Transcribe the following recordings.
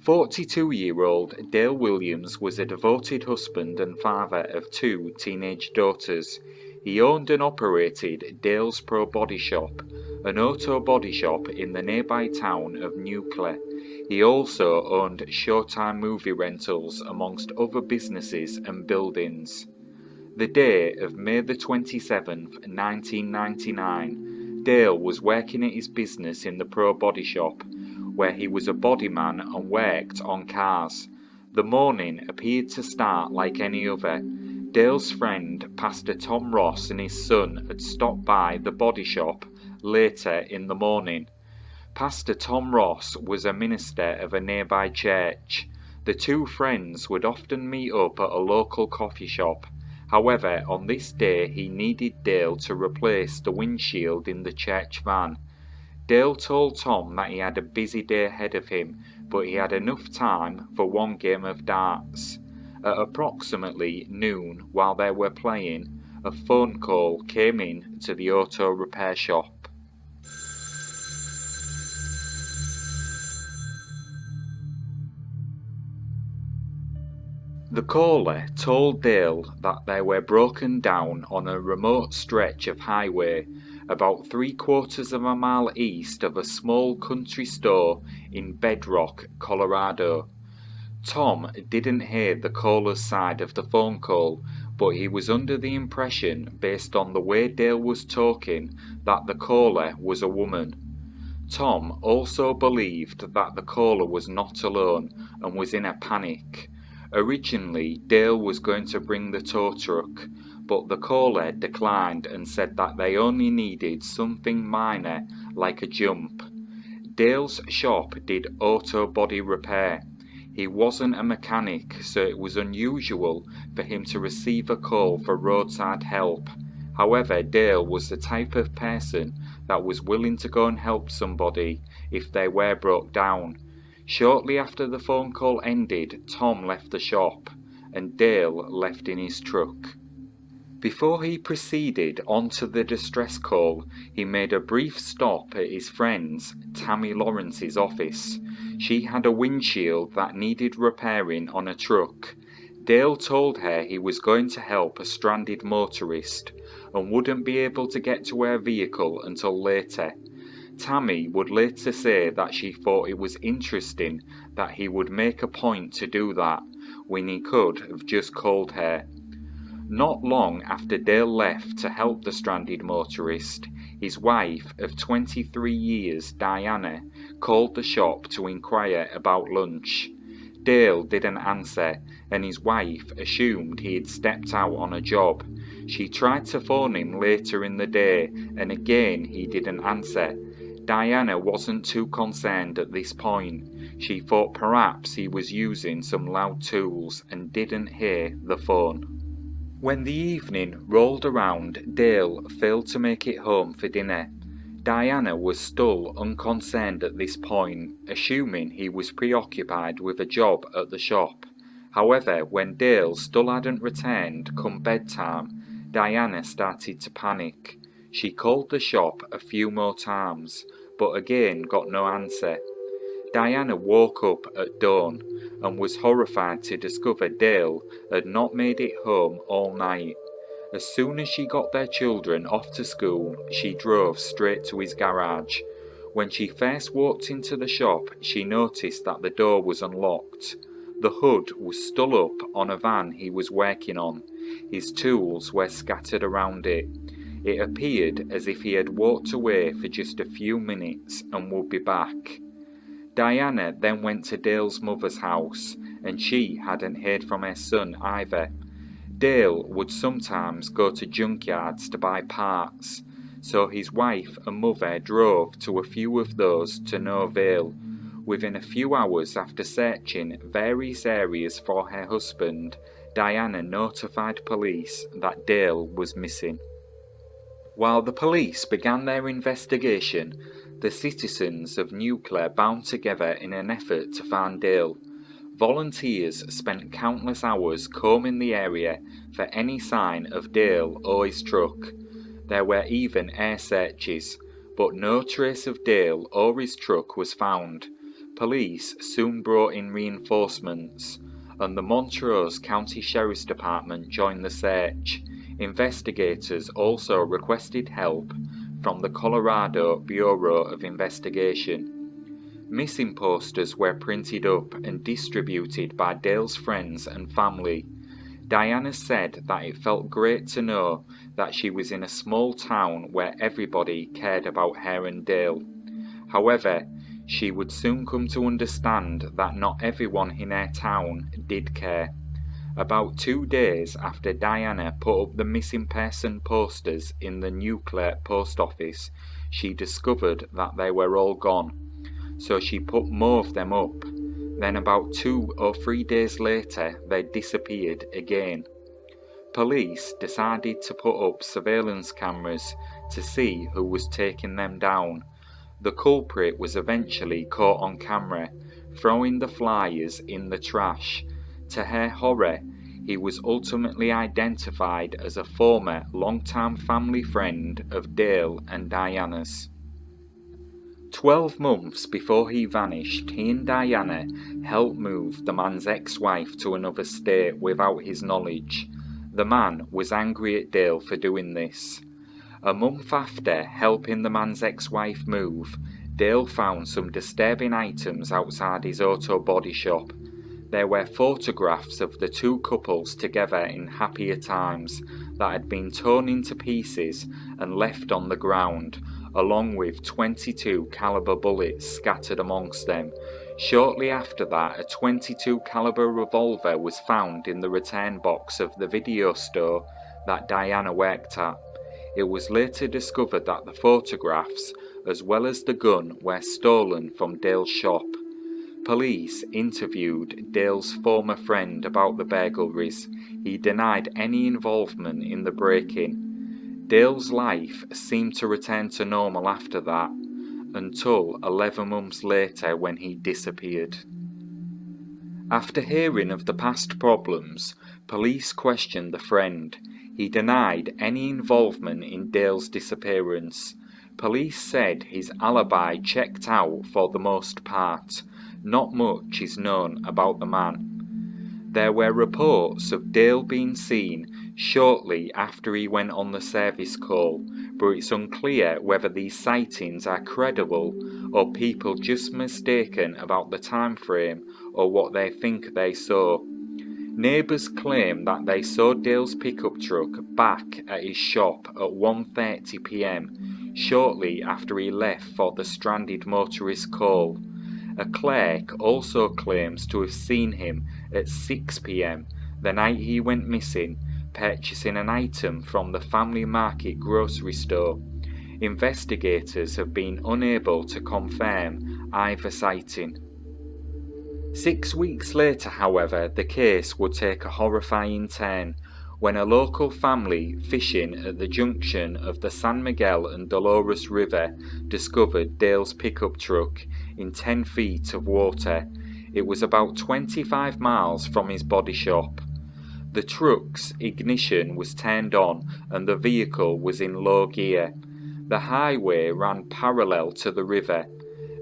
42-year-old Dale Williams was a devoted husband and father of two teenage daughters. He owned and operated Dale's Pro Body Shop, an auto body shop in the nearby town of Nuacla. He also owned Showtime movie rentals amongst other businesses and buildings. The day of May the 27th, 1999, Dale was working at his business in the Pro Body Shop, where he was a bodyman and worked on cars. The morning appeared to start like any other. Dale's friend, Pastor Tom Ross, and his son had stopped by the body shop later in the morning. Pastor Tom Ross was a minister of a nearby church. The two friends would often meet up at a local coffee shop. However, on this day he needed Dale to replace the windshield in the church van. Dale told Tom that he had a busy day ahead of him, but he had enough time for one game of darts. At approximately noon, while they were playing, a phone call came in to the auto repair shop. The caller told Dale that they were broken down on a remote stretch of highway about 3/4 of a mile east of a small country store in Bedrock, Colorado. Tom didn't hear the caller's side of the phone call, but he was under the impression, based on the way Dale was talking, that the caller was a woman. Tom also believed that the caller was not alone and was in a panic. Originally, Dale was going to bring the tow truck, but the caller declined and said that they only needed something minor like a jump. Dale's shop did auto body repair. He wasn't a mechanic, so it was unusual for him to receive a call for roadside help. However, Dale was the type of person that was willing to go and help somebody if they were broke down. Shortly after the phone call ended, Tom left the shop, and Dale left in his truck. Before he proceeded onto the distress call, he made a brief stop at his friend's, Tammy Lawrence's, office. She had a windshield that needed repairing on a truck. Dale told her he was going to help a stranded motorist and wouldn't be able to get to her vehicle until later. Tammy would later say that she thought it was interesting that he would make a point to do that when he could have just called her. Not long after Dale left to help the stranded motorist, his wife of 23 years, Diana, called the shop to inquire about lunch. Dale didn't answer, and his wife assumed he had stepped out on a job. She tried to phone him later in the day, and again he didn't answer. Diana wasn't too concerned at this point. She thought perhaps he was using some loud tools and didn't hear the phone. When the evening rolled around, Dale failed to make it home for dinner. Diana was still unconcerned at this point, assuming he was preoccupied with a job at the shop. However, when Dale still hadn't returned come bedtime, Diana started to panic. She called the shop a few more times, but again got no answer. Diana woke up at dawn and was horrified to discover Dale had not made it home all night. As soon as she got their children off to school, she drove straight to his garage. When she first walked into the shop, she noticed that the door was unlocked. The hood was still up on a van he was working on. His tools were scattered around it. It appeared as if he had walked away for just a few minutes and would be back. Diana then went to Dale's mother's house, and she hadn't heard from her son either. Dale would sometimes go to junkyards to buy parts, so his wife and mother drove to a few of those to no avail. Within a few hours after searching various areas for her husband, Diana notified police that Dale was missing. While the police began their investigation, the citizens of Nuacla bound together in an effort to find Dale. Volunteers spent countless hours combing the area for any sign of Dale or his truck. There were even air searches, but no trace of Dale or his truck was found. Police soon brought in reinforcements, and the Montrose County Sheriff's Department joined the search. Investigators also requested help from the Colorado Bureau of Investigation. Missing posters were printed up and distributed by Dale's friends and family. Diana said that it felt great to know that she was in a small town where everybody cared about her and Dale. However, she would soon come to understand that not everyone in her town did care. About 2 days after Diana put up the missing person posters in the Nuacla post office, she discovered that they were all gone. So she put more of them up. Then about 2 or 3 days later, they disappeared again. Police decided to put up surveillance cameras to see who was taking them down. The culprit was eventually caught on camera, throwing the flyers in the trash. To her horror, he was ultimately identified as a former long-time family friend of Dale and Diana's. 12 months before he vanished, he and Diana helped move the man's ex-wife to another state without his knowledge. The man was angry at Dale for doing this. A month after helping the man's ex-wife move, Dale found some disturbing items outside his auto body shop. There were photographs of the two couples together in happier times that had been torn into pieces and left on the ground, along with 22 caliber bullets scattered amongst them. Shortly after that, a 22 caliber revolver was found in the return box of the video store that Diana worked at. It was later discovered that the photographs, as well as the gun, were stolen from Dale's shop. Police interviewed Dale's former friend about the burglaries. He denied any involvement in the break-in. Dale's life seemed to return to normal after that, until 11 months later when he disappeared. After hearing of the past problems, police questioned the friend. He denied any involvement in Dale's disappearance. Police said his alibi checked out for the most part. Not much is known about the man. There were reports of Dale being seen shortly after he went on the service call, but it's unclear whether these sightings are credible or people just mistaken about the time frame or what they think they saw. Neighbours claim that they saw Dale's pickup truck back at his shop at 1:30 p.m, shortly after he left for the stranded motorist call. A clerk also claims to have seen him at 6 p.m, the night he went missing, purchasing an item from the Family Market grocery store. Investigators have been unable to confirm either sighting. 6 weeks later, however, the case would take a horrifying turn when a local family fishing at the junction of the San Miguel and Dolores River discovered Dale's pickup truck in 10 feet of water. It was about 25 miles from his body shop. The truck's ignition was turned on and the vehicle was in low gear. The highway ran parallel to the river.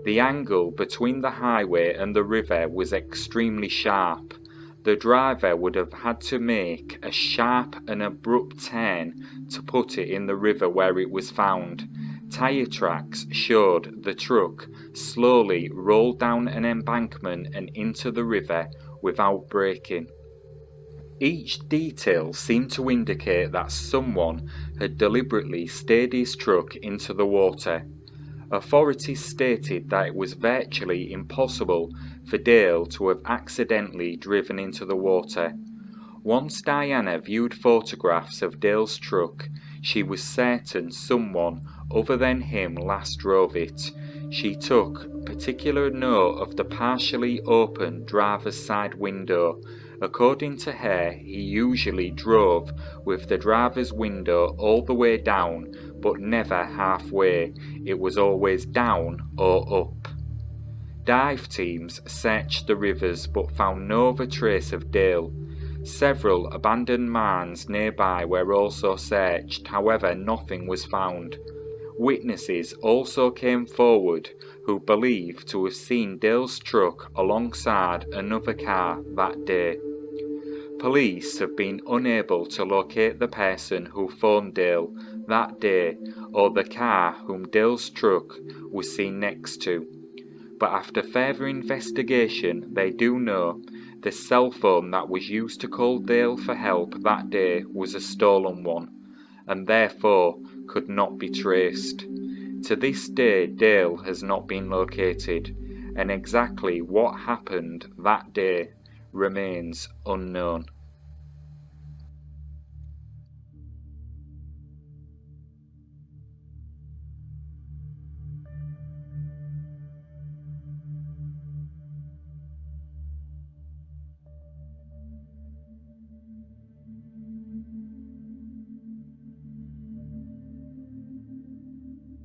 The angle between the highway and the river was extremely sharp. The driver would have had to make a sharp and abrupt turn to put it in the river where it was found. Tyre tracks showed the truck slowly rolled down an embankment and into the river without braking. Each detail seemed to indicate that someone had deliberately steered his truck into the water. Authorities stated that it was virtually impossible for Dale to have accidentally driven into the water. Once Diana viewed photographs of Dale's truck, she was certain someone other than him last drove it. She took particular note of the partially open driver's side window. According to her, he usually drove with the driver's window all the way down, but never halfway. It was always down or up. Dive teams searched the rivers but found no other trace of Dale. Several abandoned mines nearby were also searched, however nothing was found. Witnesses also came forward who believe to have seen Dale's truck alongside another car that day. Police have been unable to locate the person who phoned Dale that day or the car whom Dale's truck was seen next to, but after further investigation they do know the cell phone that was used to call Dale for help that day was a stolen one, and therefore could not be traced. To this day Dale has not been located, and exactly what happened that day remains unknown.